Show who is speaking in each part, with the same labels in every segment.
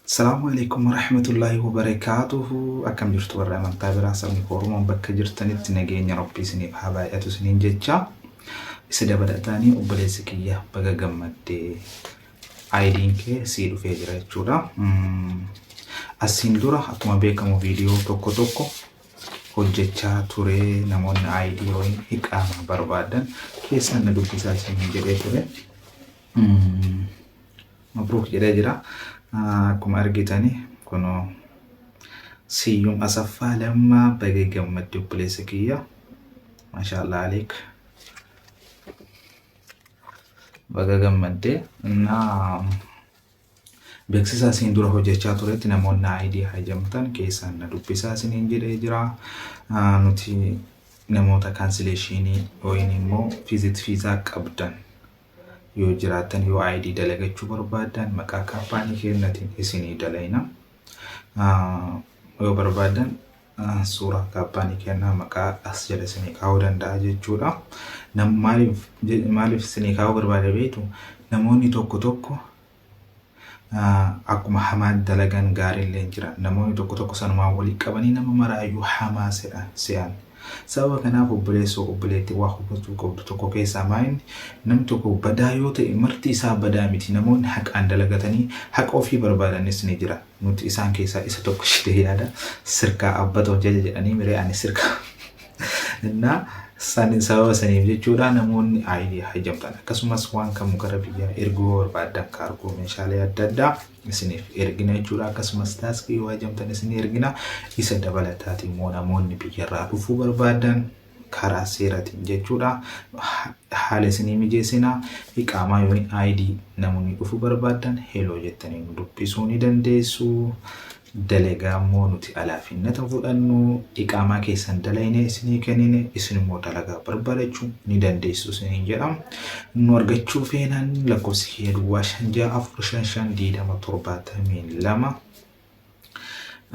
Speaker 1: Assalamualaikum warahmatullahi wabarakatuh. Akkam jirtu warra amantaa biraa sabni Oromoon bakka jirtanitti nageenya Rabbii isiniif haa baay'atu isiniin jecha. Isa dabalatanii obboleessi kiyya baga gammaddee ID'n kee sii dhufee jira jechuudha. Asiin dura akkuma beekamu viidiyoo tokko tokko hojjechaa ture namoonni ID waliin hiqaama barbaadan keessaan na dubbisaa isiniin jedhee ture. Mabruuk jedhee jira. Akkuma argitanii kuno Siyyum Asaffaa Lammaa baga gammaddee obboleessa kiyya. Maashaallah aleek. Baga gammaddee na beeksisa asiin dura hojjechaa turetti namoonni ID hajamtan keessaan na dubbisaa isiniin jedhee jira. Nuti namoota cancellation yookiin immoo visit visa qabdan yoo jiraatan yoo ID dalagachuu barbaadan maqaa kaampaanii keenyatiin isinii dalayna. Yoo barbaadan suuraa kaampaanii keenyaa maqaa as jala isinii kaa'uu danda'a jechuudha. Maaliif isinii kaa'uu barbaada beektu namoonni tokko akkuma hamaa dalagan gaariillee jira. Namoonni tokko sanumaan walii qabanii nama maraayyuu hamaa se'an. Sababa kanaaf obboleetti waa hubachuu qabdu tokko keessaa maayini namni tokko badaa yoo ta'e marti isaa badaa miti. Namoonni haqaan dalagatanii haqa ofii barbaadanis ni jira. Nuti isaan keessaa isa tokko shidee yaada sirkaa abbata hojjeta jedhanii miree ani sirkaa innaa sababa saniif jechuudha namoonni ID hajamtan akkasumas waan kamuu gara biyyaa erguu barbaadan kaargoo meeshaalee adda addaa isiniif ergina jechuudha. Akkasumas taaskii yoo hajamtan isin ergina. Isa dabalataatiin immoo namoonni biyyarraa dhufuu barbaadan karaa seeratiin jechuudha haala isinii mijeessina. Iqaamaa yookiin ID namoonni dhufuu barbaadan heloo jettanii dubbisuu ni dandeessu. Dalagaa immoo nuti alaafinnata fudhannu iqaamaa keessan dalayne isinii kennine isin immoo dalagaa barbaadachuu ni dandeessu isiniin jedhama. Nu argachuu feenan lakkoofsi kiyya duwwaa 56452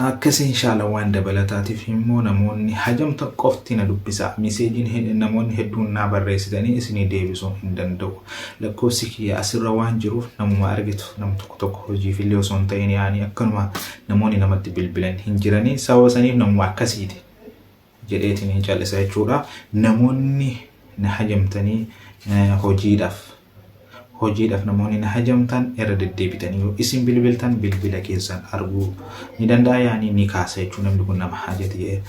Speaker 1: akkasii inshallah waan dabalataatiif immoo namoonni hajamta qofti na dubbisa. Meseejiin namoonni hedduun na barreessitanii isinii deebisuu hin danda'u. Lakkoofsi kiyya asirra waan jiruuf namuma argitu nam tokko hojiif illee osoo hin ta'in yaani akkanuma namoonni namatti bilbilan hin jiranii. Sababa saniif namuma akkasiiti jedheetiin hin callisa jechuudha. Namoonni na hajamtanii hojiidhaaf namoonni na hajamtan irra deddeebitanii yoo isin bilbiltan bilbila keessan arguu ni danda'a yaani ni kaasa jechuudha. Namni kun nama hajate jedhee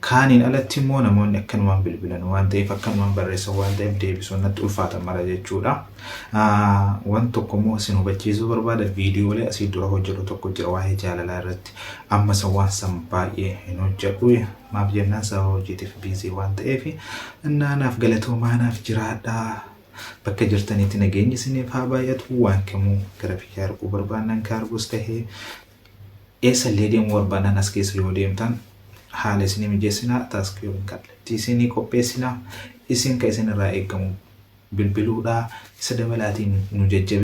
Speaker 1: kaaniin alatti immoo namoonni akkanumaan bilbilan waan ta'eef akkanumaan barreessan waan ta'eef deebisuun natti ulfaatan mara jechuudha. Waan tokko immoo isin hubachiisuu barbaada. Viidiyoolee asii dura hojjetu tokko jira waa'ee jaalalaa irratti. Amma waan san baay'ee hin hojjedhu maaf jennaan sababa hojiitiif biizii waan ta'eef naaf galatoomaa naaf jiraadhaa. Bakka jirtanitti nageenyi isiniif haa baay'atu. Waan kamuu gara biyyaa arguu barbaadan kaargoos tahee eessallee deemuu barbaadan as keessa yoo deemtan haala isinii mijeessinaa. Taaskii yookiin kallattii isinii qopheessinaa. Isin ka isin irraa eegamu bilbiluudhaa. Isa dabalaatiin nu jajjabeessaa.